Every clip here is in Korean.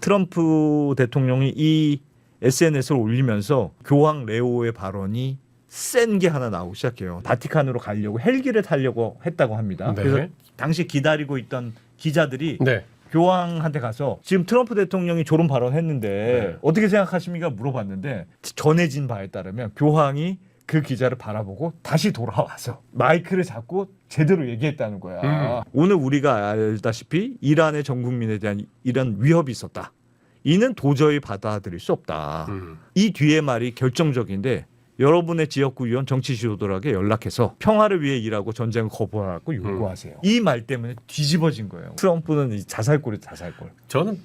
트럼프 대통령이 이 SNS를 올리면서 교황 레오의 발언이 센 게 하나 나오기 시작해요. 바티칸으로 가려고 헬기를 타려고 했다고 합니다. 네. 그래서 당시 기다리고 있던 기자들이 네. 교황한테 가서 지금 트럼프 대통령이 조롱 발언했는데 네. 어떻게 생각하십니까? 물어봤는데 전해진 바에 따르면 교황이 그 기자를 바라보고 다시 돌아와서 마이크를 잡고 제대로 얘기했다는 거야. 오늘 우리가 알다시피 이란의 전 국민에 대한 이런 위협이 있었다. 이는 도저히 받아들일 수 없다. 이 뒤의 말이 결정적인데 여러분의 지역구 의원 정치 지도자에게 연락해서 평화를 위해 일하고 전쟁을 거부하라고 요구하세요. 이 말 때문에 뒤집어진 거예요. 트럼프는 이 자살골이 자살골. 저는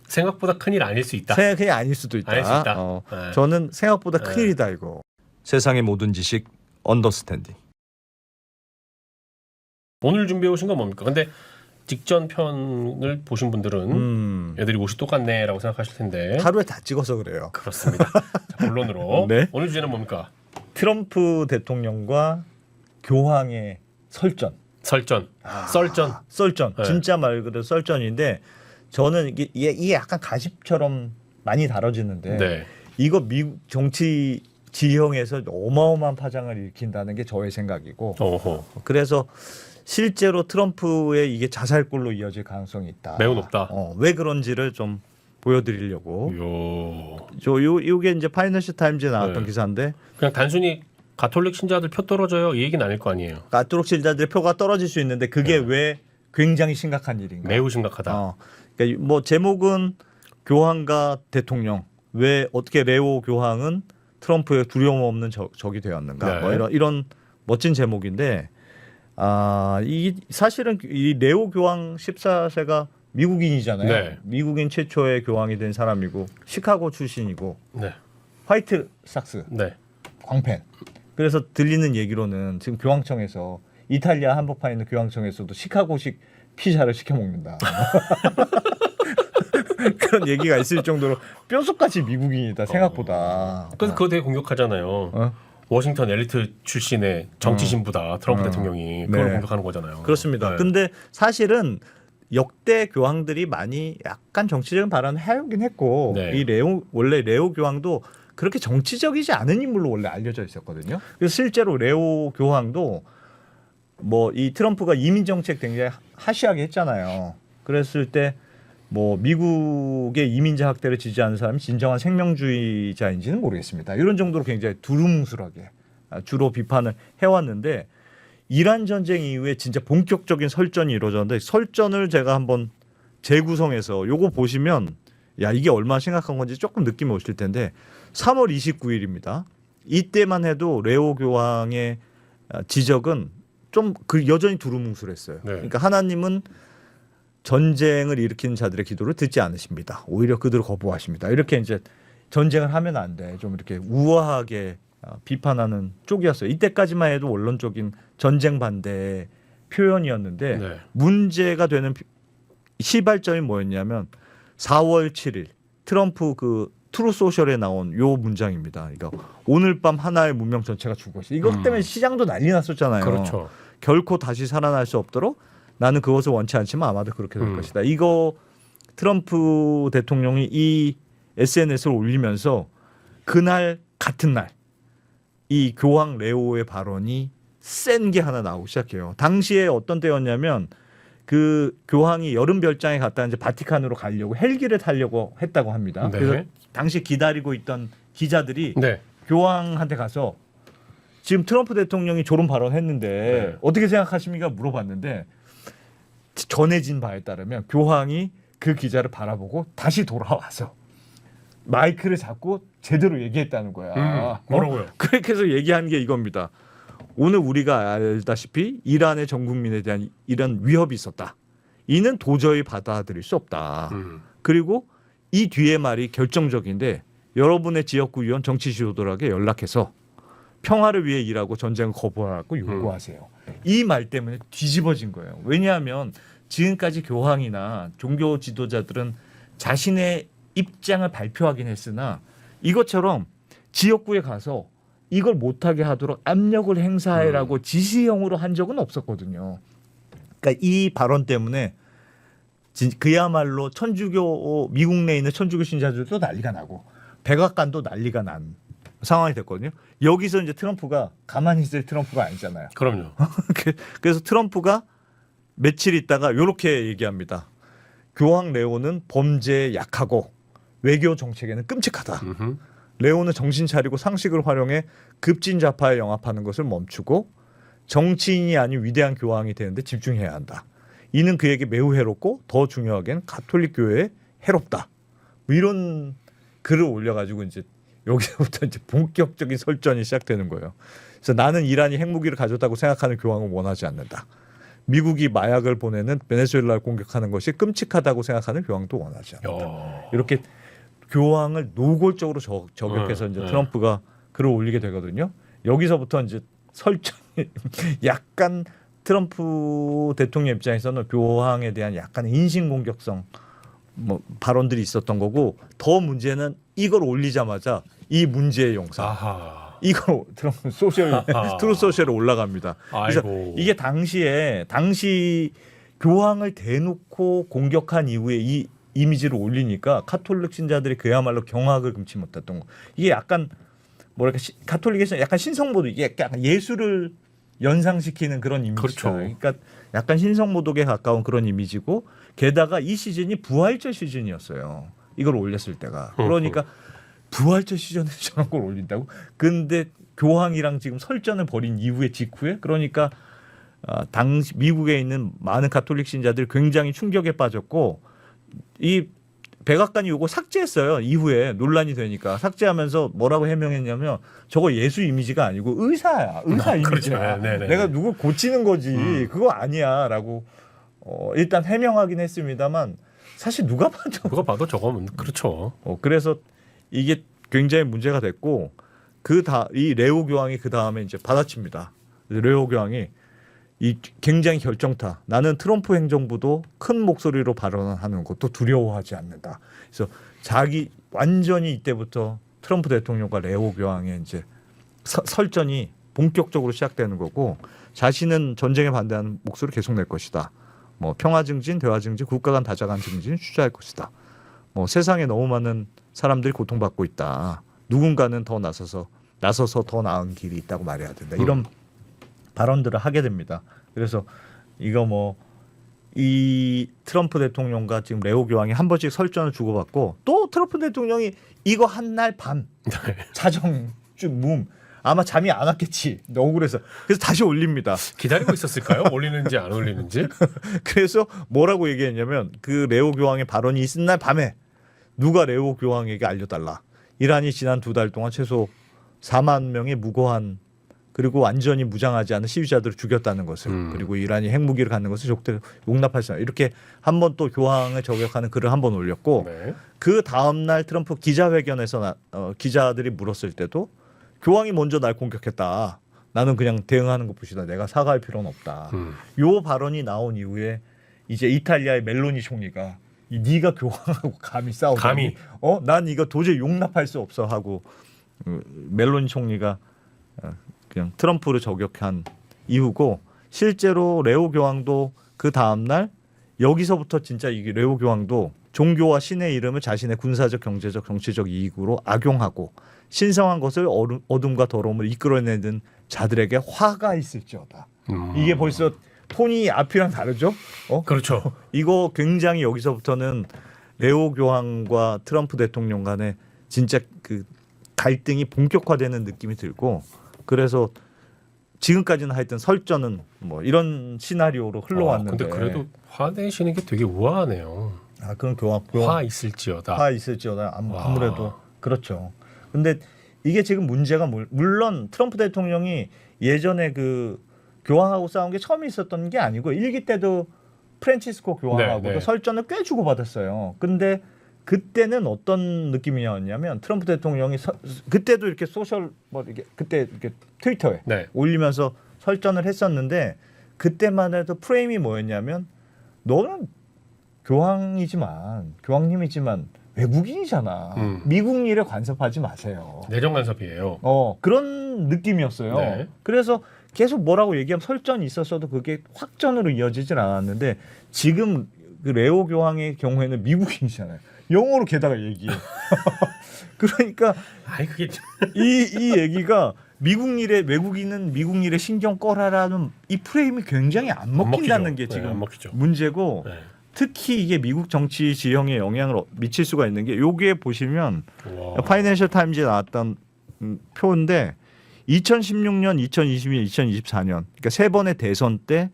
생각보다 큰일 아닐 수 있다. 생각이 아닐 수도 있다. 아닐 수 있다. 네. 저는 생각보다 네. 큰일이다 이거. 세상의 모든 지식 언더스탠딩. 오늘 준비해 오신 건 뭡니까? 근데 직전 편을 보신 분들은 애들이 옷이 똑같네라고 생각하실 텐데 하루에 다 찍어서 그래요. 그렇습니다. 자, 본론으로 네. 오늘 주제는 뭡니까? 트럼프 대통령과 교황의 설전. 설전, 썰전. 썰전. 네. 진짜 말 그대로 썰전인데 저는 이게 약간 가십처럼 많이 다뤄지는데 네. 이거 미국 정치 지형에서 어마어마한 파장을 일으킨다는 게 저의 생각이고 어허. 그래서 실제로 트럼프의 이게 자살골로 이어질 가능성이 있다. 매우 높다. 왜 그런지를 좀 보여드리려고. 요게 이제 파이낸셜 타임즈에 나왔던 네. 기사인데 그냥 단순히 가톨릭 신자들 표 떨어져요 이 얘기는 아닐 거 아니에요. 가톨릭 신자들의 표가 떨어질 수 있는데 그게 네. 왜 굉장히 심각한 일인가? 매우 심각하다. 그러니까 뭐 제목은 교황과 대통령 왜 어떻게 레오 교황은 트럼프의 두려움 없는 적이 되었는가? 네. 뭐 이런 멋진 제목인데 이 사실은 이 레오 교황 14세가 미국인이잖아요. 네. 미국인 최초의 교황이 된 사람이고 시카고 출신이고 네. 화이트 삭스 네. 광팬. 그래서 들리는 얘기로는 지금 교황청에서 이탈리아 한복판에 있는 교황청에서도 시카고식 피자를 시켜 먹는다. 그런 얘기가 있을 정도로 뼛속같이 미국인이다 생각보다. 그래서 그거 되게 공격하잖아요. 워싱턴 엘리트 출신의 정치 신부다 트럼프 대통령이 그걸 네. 공격하는 거잖아요. 그렇습니다. 네. 근데 사실은 역대 교황들이 많이 약간 정치적인 발언을 해오긴 했고 네. 이 원래 레오 교황도 그렇게 정치적이지 않은 인물로 원래 알려져 있었거든요. 그래서 실제로 레오 교황도 뭐 이 트럼프가 이민 정책 굉장히 하시하게 했잖아요. 그랬을 때 뭐 미국의 이민자 학대를 지지하는 사람이 진정한 생명주의자인지는 모르겠습니다. 이런 정도로 굉장히 두루뭉술하게 주로 비판을 해왔는데 이란 전쟁 이후에 진짜 본격적인 설전이 이루어졌는데 설전을 제가 한번 재구성해서 요거 보시면 야 이게 얼마나 심각한 건지 조금 느낌이 오실 텐데 3월 29일입니다. 이때만 해도 레오 교황의 지적은 좀 여전히 두루뭉술했어요. 네. 그러니까 하나님은 전쟁을 일으키는 자들의 기도를 듣지 않으십니다. 오히려 그들을 거부하십니다. 이렇게 이제 전쟁을 하면 안 돼. 좀 이렇게 우아하게 비판하는 쪽이었어요. 이때까지만 해도 원론적인 전쟁 반대 표현이었는데 네. 문제가 되는 시발점이 뭐였냐면 4월 7일 트럼프 그 트루소셜에 나온 요 문장입니다. 그러니까 오늘 밤 하나의 문명 전체가 죽었어. 이것 때문에 시장도 난리 났었잖아요. 그렇죠. 결코 다시 살아날 수 없도록 나는 그것을 원치 않지만 아마도 그렇게 될 것이다. 이거 트럼프 대통령이 이 SNS를 올리면서 그날 같은 날 이 교황 레오의 발언이 센 게 하나 나오기 시작해요. 당시에 어떤 때였냐면 그 교황이 여름 별장에 갔다 이제 바티칸으로 가려고 헬기를 타려고 했다고 합니다. 네. 그래서 당시 기다리고 있던 기자들이 네. 교황한테 가서 지금 트럼프 대통령이 조롱 발언했는데 네. 어떻게 생각하십니까? 물어봤는데 전해진 바에 따르면 교황이 그 기자를 바라보고 다시 돌아와서 마이크를 잡고 제대로 얘기했다는 거야. 뭐라고요? 그렇게 해서 얘기한 게 이겁니다. 오늘 우리가 알다시피 이란의 전 국민에 대한 이런 위협이 있었다. 이는 도저히 받아들일 수 없다. 그리고 이 뒤의 말이 결정적인데 여러분의 지역구 의원 정치 지도자에게 연락해서 평화를 위해 일하고 전쟁을 거부하라고 요구하세요. 이 말 때문에 뒤집어진 거예요. 왜냐하면 지금까지 교황이나 종교 지도자들은 자신의 입장을 발표하긴 했으나 이것처럼 지역구에 가서 이걸 못하게 하도록 압력을 행사해라고 지시형으로 한 적은 없었거든요. 그러니까 이 발언 때문에 그야말로 천주교 미국 내에 있는 천주교 신자들도 난리가 나고 백악관도 난리가 난 상황이 됐거든요. 여기서 이제 트럼프가 가만히 있을 트럼프가 아니잖아요. 그럼요. 그래서 트럼프가 며칠 있다가 이렇게 얘기합니다. 교황 레오는 범죄에 약하고 외교 정책에는 끔찍하다. 음흠. 레오는 정신 차리고 상식을 활용해 급진 좌파에 영합하는 것을 멈추고 정치인이 아닌 위대한 교황이 되는데 집중해야 한다. 이는 그에게 매우 해롭고 더 중요하게는 가톨릭 교회에 해롭다. 뭐 이런 글을 올려가지고 이제 여기서부터 이제 본격적인 설전이 시작되는 거예요. 그래서 나는 이란이 핵무기를 가졌다고 생각하는 교황은 원하지 않는다. 미국이 마약을 보내는 베네수엘라를 공격하는 것이 끔찍하다고 생각하는 교황도 원하지 않는다. 이렇게 교황을 노골적으로 저격해서 이제 트럼프가 글을 올리게 되거든요. 여기서부터 이제 설전이 약간 트럼프 대통령 입장에서는 교황에 대한 약간 인신공격성 뭐 발언들이 있었던 거고 더 문제는 이걸 올리자마자 이 문제의 영상 아하. 이거 트럼프 소셜 트루 소셜에 올라갑니다. 그래서 아이고. 이게 당시 교황을 대놓고 공격한 이후에 이 이미지를 올리니까 가톨릭 신자들이 그야말로 경악을 금치 못했던 거. 이게 약간 뭐랄까 가톨릭에서 약간 신성모독 이게 약간 예술을 연상시키는 그런 이미지죠. 그렇죠. 그러니까 약간 신성모독에 가까운 그런 이미지고 게다가 이 시즌이 부활절 시즌이었어요. 이걸 올렸을 때가. 그러니까 부활절 시즌에 저런 걸 올린다고? 근데 교황이랑 지금 설전을 벌인 이후에 직후에 그러니까 당시 미국에 있는 많은 가톨릭 신자들 굉장히 충격에 빠졌고 이 백악관이 요거 삭제했어요. 이후에 논란이 되니까 삭제하면서 뭐라고 해명했냐면 저거 예수 이미지가 아니고 의사 이미지야. 그렇죠. 내가 누굴 고치는 거지 그거 아니야라고 일단 해명하긴 했습니다만 사실 누가 봐도 저거면 그렇죠. 그래서 이게 굉장히 문제가 됐고 이 레오 교황이 그 다음에 이제 받아칩니다. 레오 교황이 이 굉장히 결정타. 나는 트럼프 행정부도 큰 목소리로 발언하는 것도 두려워하지 않는다. 그래서 자기 완전히 이때부터 트럼프 대통령과 레오 교황의 이제 설전이 본격적으로 시작되는 거고 자신은 전쟁에 반대하는 목소리를 계속 낼 것이다. 뭐 평화 증진, 대화 증진, 국가 간 다자간 증진 취하할 것이다. 뭐 세상에 너무 많은 사람들이 고통받고 있다. 누군가는 더 나서서 더 나은 길이 있다고 말해야 된다. 이런 발언들을 하게 됩니다. 그래서 이거 뭐 이 트럼프 대통령과 지금 레오 교황이 한 번씩 설전을 주고받고 또 트럼프 대통령이 이거 한 날 밤 자정 쯤 아마 잠이 안 왔겠지. 억울해서 그래서 다시 올립니다. 기다리고 있었을까요? 올리는지 안 올리는지? 그래서 뭐라고 얘기했냐면 그 레오 교황의 발언이 있은 날 밤에 누가 레오 교황에게 알려달라. 이란이 지난 2달 동안 최소 4만 명의 무고한 그리고 완전히 무장하지 않은 시위자들을 죽였다는 것을 그리고 이란이 핵무기를 갖는 것을 적대로 용납할 수 없다. 이렇게 한 번 또 교황을 저격하는 글을 한 번 올렸고 네. 그 다음 날 트럼프 기자회견에서 기자들이 물었을 때도 교황이 먼저 날 공격했다. 나는 그냥 대응하는 것뿐이다. 내가 사과할 필요는 없다. 요 발언이 나온 이후에 이제 이탈리아의 멜로니 총리가 네가 교황하고 감히 싸우다니. 난 이거 도저히 용납할 수 없어 하고 멜로니 총리가 그냥 트럼프를 저격한 이후고 실제로 레오 교황도 그 다음 날 여기서부터 진짜 이게 레오 교황도 종교와 신의 이름을 자신의 군사적, 경제적, 정치적 이익으로 악용하고 신성한 것을 어둠과 더러움을 이끌어내는 자들에게 화가 있을지어다. 이게 벌써 톤이 앞이랑 다르죠? 그렇죠. 이거 굉장히 여기서부터는 레오 교황과 트럼프 대통령 간에 진짜 그 갈등이 본격화되는 느낌이 들고 그래서 지금까지는 하여튼 설전은 뭐 이런 시나리오로 흘러왔는데. 근데 그래도 화내시는 게 되게 우아하네요. 그건 교황 화 있을지어다. 아무래도 그렇죠. 근데 이게 지금 문제가 물론 트럼프 대통령이 예전에 그 교황하고 싸운 게 처음에 있었던 게 아니고 일기 때도 프란치스코 교황하고도 설전을 꽤 주고받았어요. 근데 그때는 어떤 느낌이었냐면 트럼프 대통령이 그때도 이렇게 소셜 그때 이렇게 트위터에 올리면서 설전을 했었는데 그때만 해도 프레임이 뭐였냐면 너는 교황님이지만 외국인이잖아. 미국 일에 간섭하지 마세요. 내정 간섭이에요. 그런 느낌이었어요. 네. 그래서 계속 뭐라고 얘기하면 설전이 있었어도 그게 확전으로 이어지질 않았는데 지금 그 레오 교황의 경우에는 미국인이잖아요. 영어로 게다가 얘기해. 그러니까 아이 그게 이 얘기가 미국 일에 외국인은 미국 일에 신경 꺼라라는 이 프레임이 굉장히 안 먹힌다는 먹히죠. 게 지금 안 먹히죠. 문제고 네. 특히 이게 미국 정치 지형에 영향을 미칠 수가 있는 게 여기에 보시면 와. 파이낸셜 타임즈에 나왔던 표인데 2016년, 2022년, 2024년 그러니까 세 번의 대선 때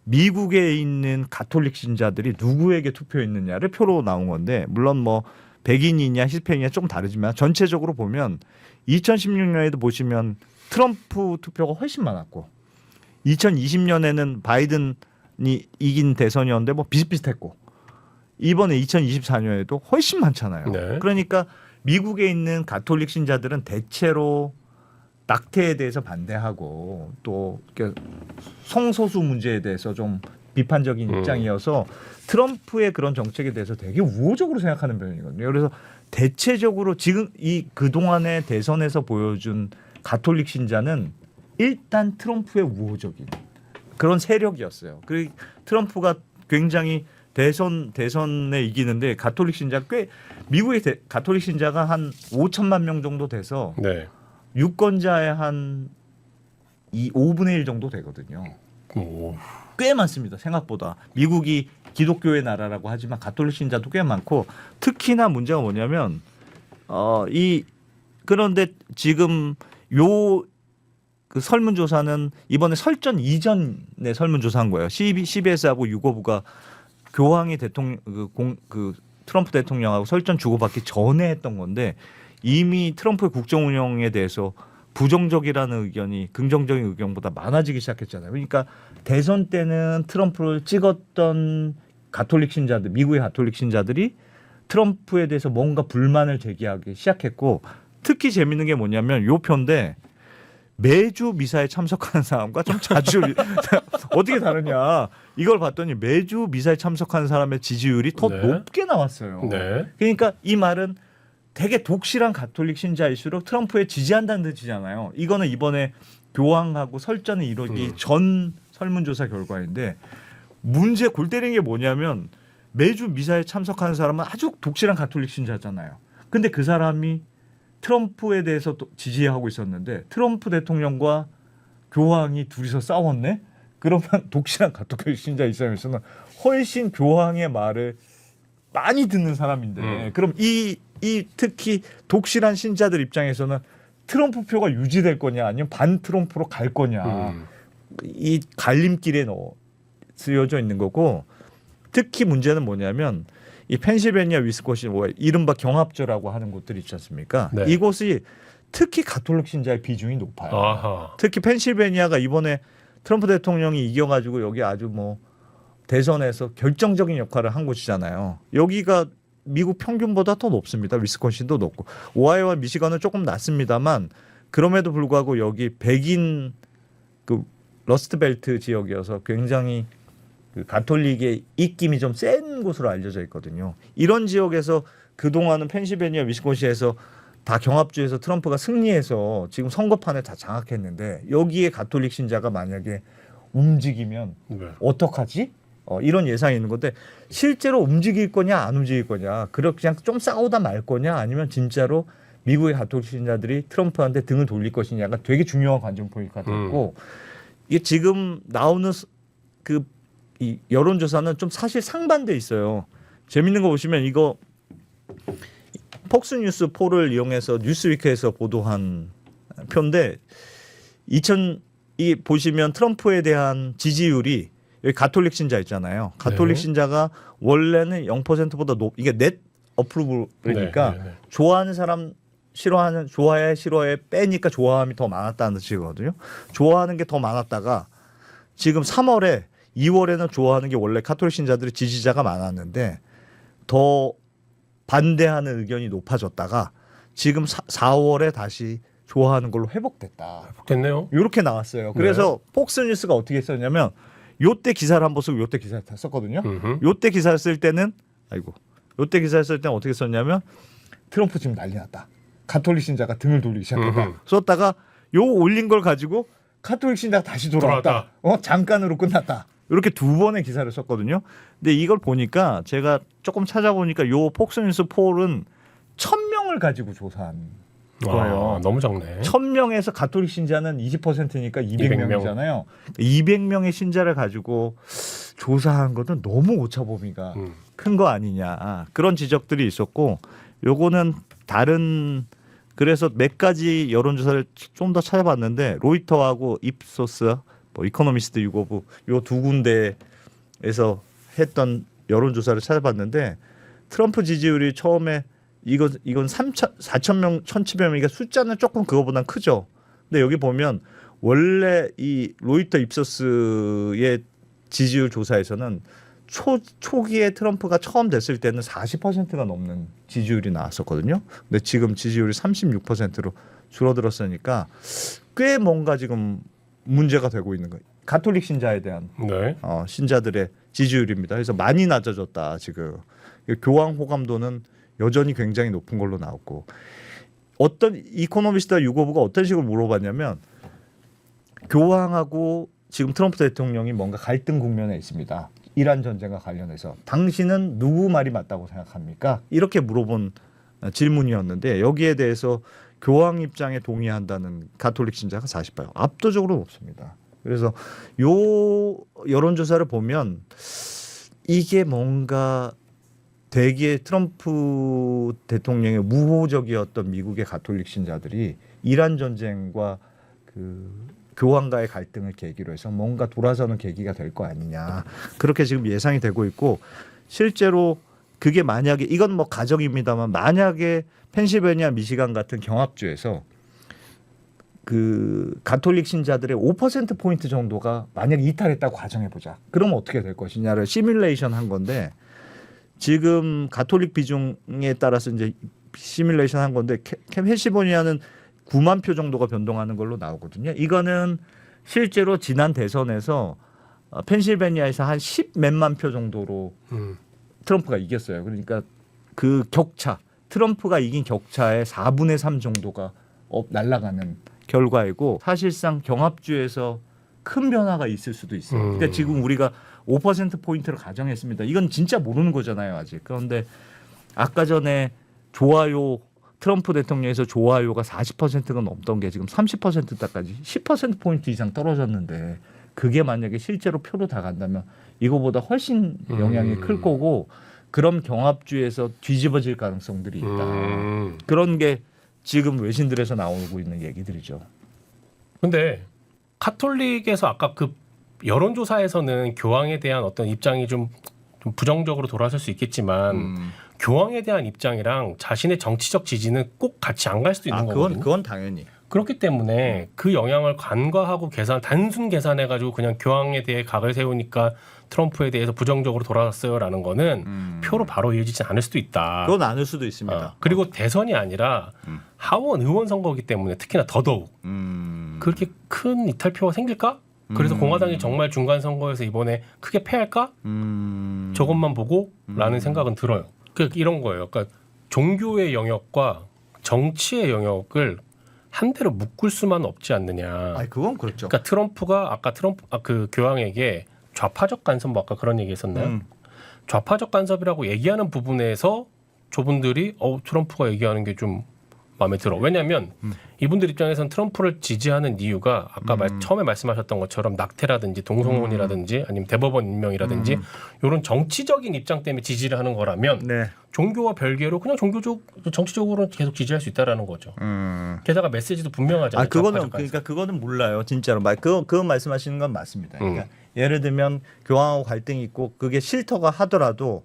미국에 있는 가톨릭 신자들이 누구에게 투표했느냐를 표로 나온 건데 물론 뭐 백인이냐 히스패닉이냐 좀 다르지만 전체적으로 보면 2016년에도 보시면 트럼프 투표가 훨씬 많았고 2020년에는 바이든이 이긴 대선이었는데 뭐 비슷비슷했고 이번에 2024년에도 훨씬 많잖아요. 네. 그러니까 미국에 있는 가톨릭 신자들은 대체로 낙태에 대해서 반대하고 또 성소수 문제에 대해서 좀 비판적인 입장이어서 트럼프의 그런 정책에 대해서 되게 우호적으로 생각하는 편이거든요. 그래서 대체적으로 지금 이 그동안의 대선에서 보여준 가톨릭 신자는 일단 트럼프의 우호적인 그런 세력이었어요. 그리고 트럼프가 굉장히 대선에 이기는데 가톨릭 신자 꽤 미국의 가톨릭 신자가 한 5천만 명 정도 돼서 네. 유권자의 한 5분의 1 정도 되거든요. 오. 꽤 많습니다. 생각보다. 미국이 기독교의 나라라고 하지만 가톨릭 신자도 꽤 많고 특히나 문제가 뭐냐면 그런데 지금 그 설문조사는 이번에 설전 이전에 설문조사한 거예요. CBS하고 유고부가 교황이 대통령 그 트럼프 대통령하고 설전 주고받기 전에 했던 건데 이미 트럼프의 국정 운영에 대해서 부정적이라는 의견이 긍정적인 의견보다 많아지기 시작했잖아요. 그러니까 대선 때는 트럼프를 찍었던 가톨릭 신자들, 미국의 가톨릭 신자들이 트럼프에 대해서 뭔가 불만을 제기하기 시작했고 특히 재밌는 게 뭐냐면 요 표인데 매주 미사에 참석하는 사람과 좀 자주 어떻게 다르냐 이걸 봤더니 매주 미사에 참석하는 사람의 지지율이 더 네. 높게 나왔어요. 네. 그러니까 이 말은 되게 독실한 가톨릭 신자일수록 트럼프에 지지한다는 뜻이잖아요. 이거는 이번에 교황하고 설전이 이루어지기 전 설문조사 결과인데 문제 골 때리는 게 뭐냐면 매주 미사에 참석하는 사람은 아주 독실한 가톨릭 신자잖아요. 근데 그 사람이 트럼프에 대해서 또 지지하고 있었는데 트럼프 대통령과 교황이 둘이서 싸웠네? 그러면 독실한 가톨릭 신자 입장에서는 훨씬 교황의 말을 많이 듣는 사람인데 그럼 이 특히 독실한 신자들 입장에서는 트럼프 표가 유지될 거냐 아니면 반 트럼프로 갈 거냐 이 갈림길에 쓰여져 있는 거고 특히 문제는 뭐냐면 이 펜실베니아 위스콘신 이른바 경합주라고 하는 곳들이 있지 않습니까? 네. 이곳이 특히 가톨릭 신자의 비중이 높아요. 아하. 특히 펜실베니아가 이번에 트럼프 대통령이 이겨가지고 여기 아주 뭐 대선에서 결정적인 역할을 한 곳이잖아요. 여기가 미국 평균보다 더 높습니다. 위스콘신도 높고 오하이오와 미시건은 조금 낮습니다만 그럼에도 불구하고 여기 백인 그 러스트벨트 지역이어서 굉장히 그 가톨릭의 입김이 좀 센 곳으로 알려져 있거든요. 이런 지역에서 그동안은 펜실베니아 위스콘신에서 다 경합주에서 트럼프가 승리해서 지금 선거판을 다 장악했는데 여기에 가톨릭 신자가 만약에 움직이면 네. 어떡하지? 이런 예상이 있는 건데 실제로 움직일 거냐 안 움직일 거냐 그냥 좀 싸우다 말 거냐 아니면 진짜로 미국의 가톨릭 신자들이 트럼프한테 등을 돌릴 것이냐가 되게 중요한 관전 포인트가 됐고 이게 지금 나오는 이 여론조사는 좀 사실 상반돼 있어요. 재밌는 거 보시면 이거 폭스뉴스 폴을 이용해서 뉴스위크에서 보도한 표인데 이 보시면 트럼프에 대한 지지율이 여기 가톨릭 신자 있잖아요. 가톨릭 네. 신자가 원래는 0%보다 이게 넷 어프로브니까 네, 네, 네. 좋아하는 사람 좋아해 싫어해 빼니까 좋아함이 더 많았다는 뜻이거든요. 좋아하는 게 더 많았다가 지금 3월에 2월에는 좋아하는 게 원래 가톨릭 신자들의 지지자가 많았는데 더 반대하는 의견이 높아졌다가 지금 4월에 다시 좋아하는 걸로 회복됐다. 됐네요. 이렇게 나왔어요. 그래서 폭스뉴스가 어떻게 썼냐면 요때 기사를 한번 쓰고 요때 기사를 다 썼거든요. 요때 기사를 쓸 때는 요때 기사를 쓸 때는 어떻게 썼냐면 트럼프 지금 난리 났다. 가톨릭 신자가 등을 돌리기 시작했다. 썼다가 요 올린 걸 가지고 가톨릭 신자가 다시 돌아왔다. 잠깐으로 끝났다. 이렇게 두 번의 기사를 썼거든요. 근데 이걸 보니까 제가 조금 찾아보니까 요 폭스뉴스 폴은 1,000명을 가지고 조사한 거예요. 너무 적네. 1,000명에서 가톨릭 신자는 20%니까 200명이잖아요. 200명의 신자를 가지고 조사한 것은 너무 오차 범위가 큰 거 아니냐. 그런 지적들이 있었고 요거는 다른 그래서 몇 가지 여론조사를 좀 더 찾아봤는데 로이터하고 입소스, 뭐 이코노미스트 유고부 요 두 군데에서 했던 여론조사를 찾아봤는데 트럼프 지지율이 처음에 이건 4,000명, 1,700명이니까 숫자는 조금 그거보단 크죠. 근데 여기 보면 원래 이 로이터 입소스의 지지율 조사에서는 초기에 트럼프가 처음 됐을 때는 40%가 넘는 지지율이 나왔었거든요. 근데 지금 지지율이 36%로 줄어들었으니까 꽤 뭔가 지금 문제가 되고 있는 거예요. 가톨릭 신자에 대한 네. 신자들의 지지율입니다. 그래서 많이 낮아졌다 지금. 교황 호감도는 여전히 굉장히 높은 걸로 나왔고 어떤 이코노미스트 유고부가 어떤 식으로 물어봤냐면 교황하고 지금 트럼프 대통령이 뭔가 갈등 국면에 있습니다. 이란 전쟁과 관련해서 당신은 누구 말이 맞다고 생각합니까? 이렇게 물어본 질문이었는데 여기에 대해서 교황 입장에 동의한다는 가톨릭 신자가 40%, 압도적으로 높습니다. 그래서 요 여론조사를 보면 이게 뭔가 대개 트럼프 대통령의 우호적이었던 미국의 가톨릭 신자들이 이란 전쟁과 그 교황과의 갈등을 계기로 해서 뭔가 돌아서는 계기가 될 거 아니냐. 그렇게 지금 예상이 되고 있고 실제로 그게 만약에 이건 뭐 가정입니다만 만약에 펜실베니아 미시간 같은 경합주에서 그 가톨릭 신자들의 5% 포인트 정도가 만약에 이탈했다고 가정해 보자. 그러면 어떻게 될 것이냐를 시뮬레이션 한 건데 지금 가톨릭 비중에 따라서 이제 시뮬레이션 한 건데 펜실베니아는 9만 표 정도가 변동하는 걸로 나오거든요. 이거는 실제로 지난 대선에서 펜실베니아에서 한 10몇만 표 정도로 트럼프가 이겼어요. 그러니까 그 격차, 트럼프가 이긴 격차의 4분의 3 정도가 날아가는 결과이고 사실상 경합주에서 큰 변화가 있을 수도 있어요. 그러니까 지금 우리가 5% 포인트를 가정했습니다. 이건 진짜 모르는 거잖아요, 아직. 그런데 아까 전에 좋아요 트럼프 대통령에서 좋아요가 40%가 넘던 게 지금 30%대까지 10% 포인트 이상 떨어졌는데 그게 만약에 실제로 표로 다 간다면 이거보다 훨씬 영향이 클 거고 그런 경합주에서 뒤집어질 가능성들이 있다. 그런 게 지금 외신들에서 나오고 있는 얘기들이죠. 근데 카톨릭에서 아까 그 여론조사에서는 교황에 대한 어떤 입장이 좀 부정적으로 돌아설 수 있겠지만 교황에 대한 입장이랑 자신의 정치적 지지는 꼭 같이 안 갈 수도 있는 거거든요. 그건 당연히. 그렇기 때문에 그 영향을 간과하고 단순 계산해가지고 그냥 교황에 대해 각을 세우니까 트럼프에 대해서 부정적으로 돌아갔어요라는 거는 표로 바로 이어지지 않을 수도 있다. 그건 않을 수도 있습니다. 그리고 대선이 아니라 하원 의원 선거이기 때문에 특히나 더더욱 그렇게 큰 이탈표가 생길까? 그래서 공화당이 정말 중간 선거에서 이번에 크게 패할까? 저것만 보고라는 생각은 들어요. 이런 거예요. 그러니까 종교의 영역과 정치의 영역을 한 대로 묶을 수만 없지 않느냐. 아니 그건 그렇죠. 그러니까 트럼프가 아까 그 교황에게 좌파적 간섭 뭐 아까 그런 얘기했었나요? 좌파적 간섭이라고 얘기하는 부분에서 저분들이 트럼프가 얘기하는 게 좀 마음에 들어. 왜냐하면 이분들 입장에서는 트럼프를 지지하는 이유가 아까 처음에 말씀하셨던 것처럼 낙태라든지 동성혼이라든지 아니면 대법원 임명이라든지 이런 정치적인 입장 때문에 지지를 하는 거라면 네. 종교와 별개로 그냥 정치적으로 계속 지지할 수 있다라는 거죠. 게다가 메시지도 분명하잖아요. 그거는 몰라요. 진짜로. 그건 말씀하시는 건 맞습니다. 그러니까 예를 들면 교황하고 갈등이 있고 그게 싫다고 하더라도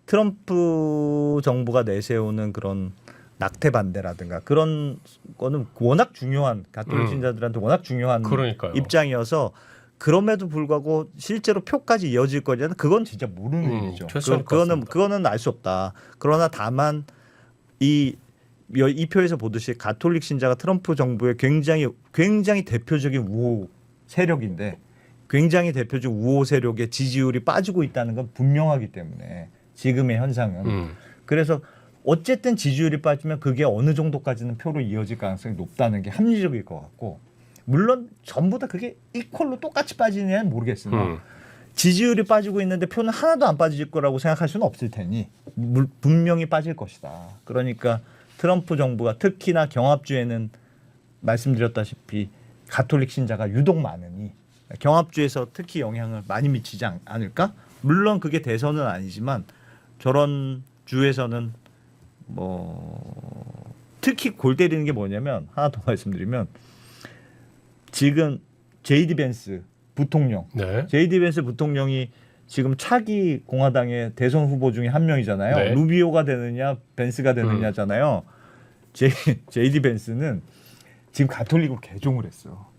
트럼프 정부가 내세우는 그런 낙태 반대라든가 그런 거는 워낙 중요한 가톨릭 신자들한테 워낙 중요한 그러니까요. 입장이어서 그럼에도 불구하고 실제로 표까지 이어질 거냐는 그건 진짜 모르는 일이죠. 그거는 알 수 없다. 그러나 다만 이 표에서 보듯이 가톨릭 신자가 트럼프 정부의 굉장히 대표적인 우호 세력인데 굉장히 대표적 우호 세력의 지지율이 빠지고 있다는 건 분명하기 때문에 지금의 현상은 그래서 어쨌든 지지율이 빠지면 그게 어느 정도까지는 표로 이어질 가능성이 높다는 게 합리적일 것 같고 물론 전부 다 그게 이퀄로 똑같이 빠지느냐는 모르겠으나 지지율이 빠지고 있는데 표는 하나도 안 빠질 거라고 생각할 수는 없을 테니 분명히 빠질 것이다. 그러니까 트럼프 정부가 특히나 경합주에는 말씀드렸다시피 가톨릭 신자가 유독 많으니 경합주에서 특히 영향을 많이 미치지 않을까? 물론 그게 대선은 아니지만 저런 주에서는 뭐 특히 골 때리는 게 뭐냐면 하나 더 말씀드리면 지금 제이디 벤스 부통령, 네. 제이디 벤스 부통령이 지금 차기 공화당의 대선 후보 중에 한 명이잖아요. 네. 루비오가 되느냐 벤스가 되느냐잖아요. 제이디 벤스는 지금 가톨릭으로 개종을 했어.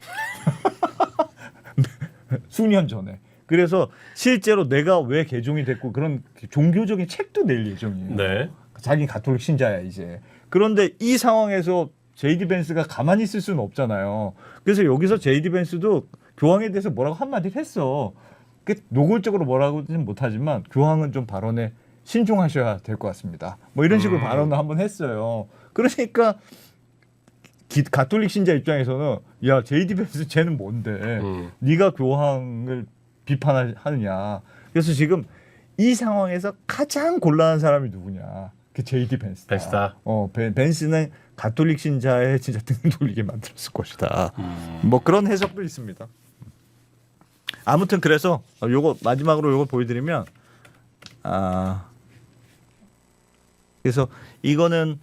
수년 전에. 그래서 실제로 내가 왜 개종이 됐고 그런 종교적인 책도 낼 예정이에요. 네. 자기 가톨릭 신자야 이제. 그런데 이 상황에서 제이디 벤스가 가만히 있을 수는 없잖아요. 그래서 여기서 제이디 벤스도 교황에 대해서 뭐라고 한마디 했어. 노골적으로 뭐라고는 못하지만 교황은 좀 발언에 신중하셔야 될 것 같습니다. 뭐 이런 식으로 발언을 한번 했어요. 그러니까 가톨릭 신자 입장에서는 야 제이디 벤스 쟤는 뭔데 네가 교황을 비판하느냐. 그래서 지금 이 상황에서 가장 곤란한 사람이 누구냐. 그 제이디 벤스다. 벤스다. 벤스는 가톨릭 신자의 진짜 등 돌리게 만들었을 것이다. 뭐 그런 해석도 있습니다. 아무튼 그래서 요거 마지막으로 요거 보여드리면 그래서 이거는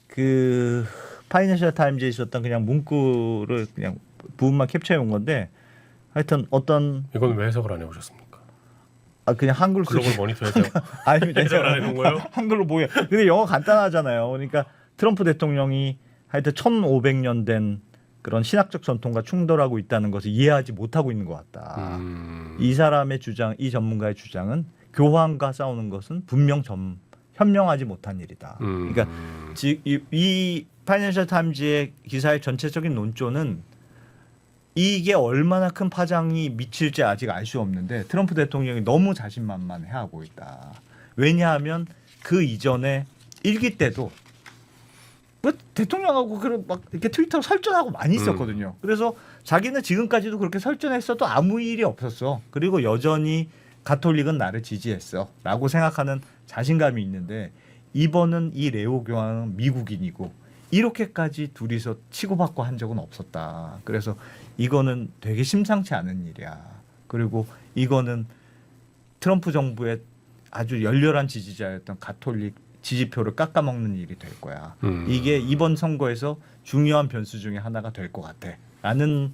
그 파이낸셜 타임즈에 있었던 그냥 문구를 그냥 부분만 캡처해 온 건데 하여튼 어떤 이건 왜 해석을 안 해오셨습니까? 그냥 한글 글로벌 모니터에서 아니 해석을 안 해놓은 거예요? 한글로 보여. 근데 영어 간단하잖아요. 그러니까 트럼프 대통령이 하여튼 1500년 된 그런 신학적 전통과 충돌하고 있다는 것을 이해하지 못하고 있는 것 같다. 이 사람의 주장, 이 전문가의 주장은 교황과 싸우는 것은 분명 현명하지 못한 일이다. 그러니까 이 파이낸셜 타임즈의 기사의 전체적인 논조는 이게 얼마나 큰 파장이 미칠지 아직 알 수 없는데 트럼프 대통령이 너무 자신만만해하고 있다. 왜냐하면 그 이전에 일기 때도 뭐 대통령하고 그런 막 이렇게 트위터 설전하고 많이 있었거든요. 그래서 자기는 지금까지도 그렇게 설전했어도 아무 일이 없었어. 그리고 여전히 가톨릭은 나를 지지했어라고 생각하는 자신감이 있는데 이번은 이 레오 교황은 미국인이고 이렇게까지 둘이서 치고받고 한 적은 없었다. 그래서 이거는 되게 심상치 않은 일이야. 그리고 이거는 트럼프 정부의 아주 열렬한 지지자였던 가톨릭 지지표를 깎아먹는 일이 될 거야. 이게 이번 선거에서 중요한 변수 중에 하나가 될 것 같아. 라는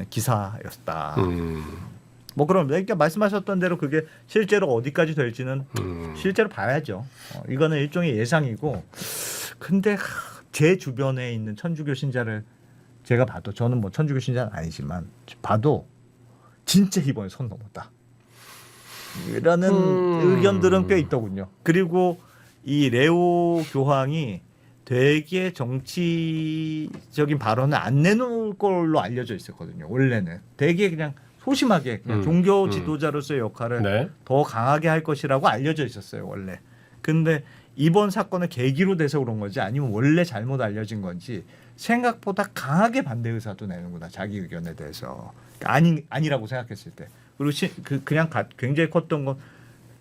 기사였다. 뭐 그럼 그러니까 말씀하셨던 대로 그게 실제로 어디까지 될지는 실제로 봐야죠. 이거는 일종의 예상이고 근데 제 주변에 있는 천주교 신자를 제가 봐도 저는 뭐 천주교 신자는 아니지만 봐도 진짜 이번에 선 넘었다. 라는 의견들은 꽤 있더군요. 그리고 이 레오 교황이 되게 정치적인 발언을 안 내놓을 걸로 알려져 있었거든요. 원래는 되게 그냥 소심하게 그냥 종교 지도자로서의 역할을 네. 더 강하게 할 것이라고 알려져 있었어요. 원래. 근데 이번 사건을 계기로 돼서 그런 건지 아니면 원래 잘못 알려진 건지 생각보다 강하게 반대 의사도 내는구나. 자기 의견에 대해서. 아니라고 생각했을 때. 그리고 그냥 굉장히 컸던 건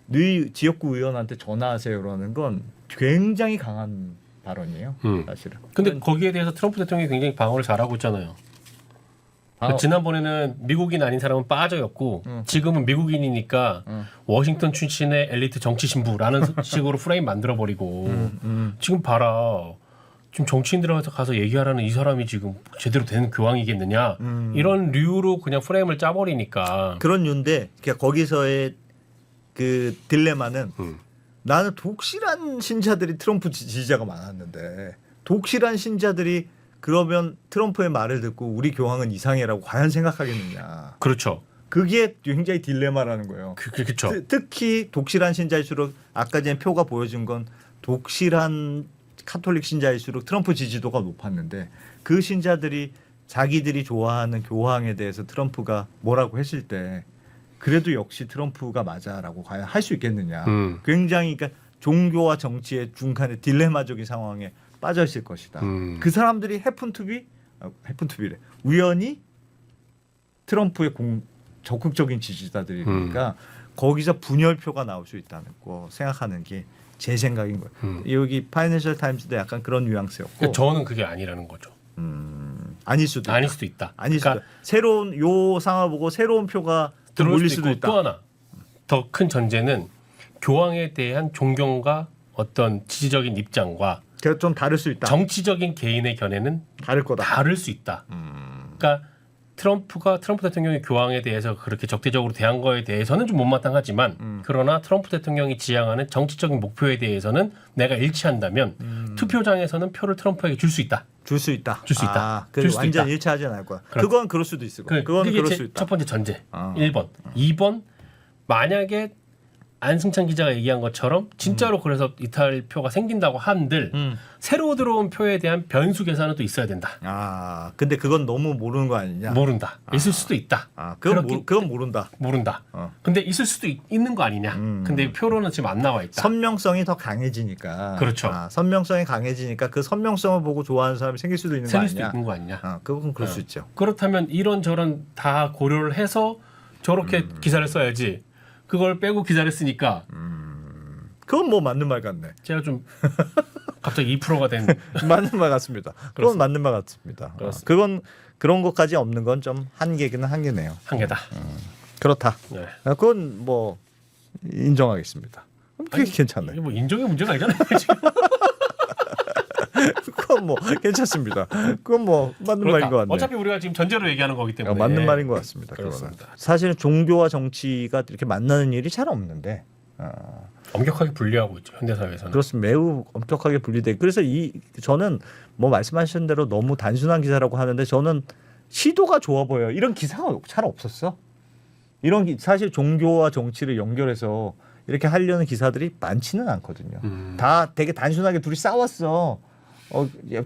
너희 지역구 의원한테 전화하세요라는 건 굉장히 강한 발언이에요. 사실은. 근데 거기에 대해서 트럼프 대통령이 굉장히 방어를 잘하고 있잖아요. 지난번에는 미국인 아닌 사람은 빠져였고 지금은 미국인이니까 워싱턴 출신의 엘리트 정치 신부라는 식으로 프레임 만들어버리고 지금 봐라. 지금 정치인들한테 가서 얘기하라는 이 사람이 지금 제대로 된 교황이겠느냐 이런 류로 그냥 프레임을 짜버리니까 그런 류인데 거기서의 그 딜레마는 나는 독실한 신자들이 트럼프 지지자가 많았는데 독실한 신자들이 그러면 트럼프의 말을 듣고 우리 교황은 이상해라고 과연 생각하겠느냐. 그렇죠. 그게 굉장히 딜레마라는 거예요. 그렇죠. 특히 독실한 신자일수록 아까 전에 표가 보여준 건 독실한 카톨릭 신자일수록 트럼프 지지도가 높았는데 그 신자들이 자기들이 좋아하는 교황에 대해서 트럼프가 뭐라고 했을 때 그래도 역시 트럼프가 맞아라고 과연 할 수 있겠느냐. 굉장히 그러니까 종교와 정치의 중간에 딜레마적인 상황에 빠져 있을 것이다. 그 사람들이 해픈투비래. 우연히 트럼프의 적극적인 지지자들이니까 거기서 분열표가 나올 수 있다는 거 생각하는 게 제 생각인 거예요. 여기 파이낸셜 타임스도 약간 그런 뉘앙스였고 그러니까 저는 그게 아니라는 거죠. 아닐 수도 아닐 있다. 수도 있다. 아닐 그러니까 수도 새로운 요 상황을 보고 새로운 표가 또 들어올 몰릴 수도 수도 있고 있다. 또 하나 더 큰 전제는 교황에 대한 존경과 어떤 지지적인 입장과 제가 좀 다를 수 있다. 정치적인 개인의 견해는 다를 거다. 다를 수 있다. 그러니까 트럼프 대통령이 교황에 대해서 그렇게 적대적으로 대한 거에 대해서는 좀 못마땅하지만 그러나 트럼프 대통령이 지향하는 정치적인 목표에 대해서는 내가 일치한다면 투표장에서는 표를 트럼프에게 줄 수 있다. 줄 수 있다. 줄수 있다. 아, 그 줄 수도 완전 있다. 일치하지 않을 거야. 그렇- 그건 그럴 수도 있을 거야. 그건 그게 그럴 제 수 있다. 첫 번째 전제. 어. 1번. 2번 만약에 안승찬 기자가 얘기한 것처럼 진짜로 그래서 이탈표가 생긴다고 한들 새로 들어온 표에 대한 변수 계산은 또 있어야 된다. 아, 근데 그건 너무 모르는 거 아니냐? 모른다. 있을 수도 있다. 아, 그건 그렇기- 그건 모른다. 모른다. 어. 근데 있을 수도 있는 거 아니냐. 근데 표로는 지금 안 나와 있다. 선명성이 더 강해지니까. 그렇죠. 아, 선명성이 강해지니까 그 선명성을 보고 좋아하는 사람이 생길 수도 있는 거 생길 수도 아니냐? 있는 거 아니냐. 아, 그건 그럴 수 있죠. 그렇다면 이런저런 다 고려를 해서 저렇게 기사를 써야지. 그걸 빼고 기사를 쓰니까 그건 뭐 맞는 말 같네. 제가 좀 갑자기 2%가 된 맞는 말 같습니다. 그건 맞는 말 같습니다. 그렇습니다. 그건 그런 것까지 없는 건 좀 한계기는 한계네요. 한계다. 그렇다. 네. 그건 뭐 인정하겠습니다. 그게 괜찮아요. 이게 뭐 인정의 문제가 아니잖아요. 지금. 그건 뭐 괜찮습니다. 그건 뭐 맞는 그렇다. 말인 것 같네요. 어차피 우리가 지금 전제로 얘기하는 거기 때문에 맞는 말인 것 같습니다. 그렇습니다. 그거는. 사실은 종교와 정치가 이렇게 만나는 일이 잘 없는데 엄격하게 분리하고 있죠 현대 사회에서는. 그렇습니다. 매우 엄격하게 분리돼. 그래서 저는 뭐 말씀하신 대로 너무 단순한 기사라고 하는데 저는 시도가 좋아 보여요. 이런 기사가 잘 없었어. 사실 종교와 정치를 연결해서 이렇게 하려는 기사들이 많지는 않거든요. 다 되게 단순하게 둘이 싸웠어.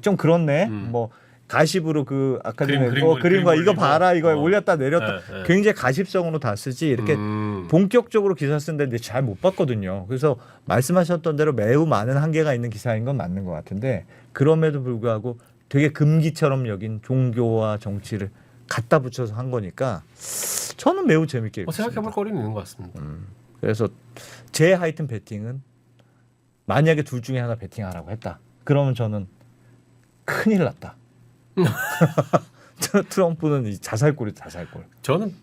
좀 그렇네. 뭐 가십으로 그 아까 전에 그림 그림과 이거 올리고. 봐라 이거 올렸다 내렸다 네, 네. 굉장히 가십성으로 다 쓰지 이렇게 본격적으로 기사 쓴데 잘 못 봤거든요. 그래서 말씀하셨던 대로 매우 많은 한계가 있는 기사인 건 맞는 것 같은데 그럼에도 불구하고 되게 금기처럼 여긴 종교와 정치를 갖다 붙여서 한 거니까 저는 매우 재밌게 읽었습니다. 생각해볼 거리는 있는 것 같습니다. 그래서 제 하여튼 배팅은 만약에 둘 중에 하나 배팅하라고 했다. 그러면 저는 큰일 났다. 트럼프는 이 자살골이 자살골. 저는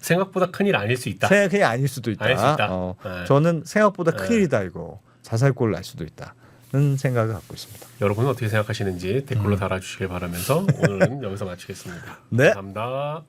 생각보다 큰일 아닐 수 있다. 생각이 아닐 수도 있다. 아닐 수 있다. 네. 저는 생각보다 네. 큰일이다 이거. 자살골 날 수도 있다는 생각을 갖고 있습니다. 여러분은 어떻게 생각하시는지 댓글로 달아주시길 바라면서 오늘은 여기서 마치겠습니다. 네. 감사합니다.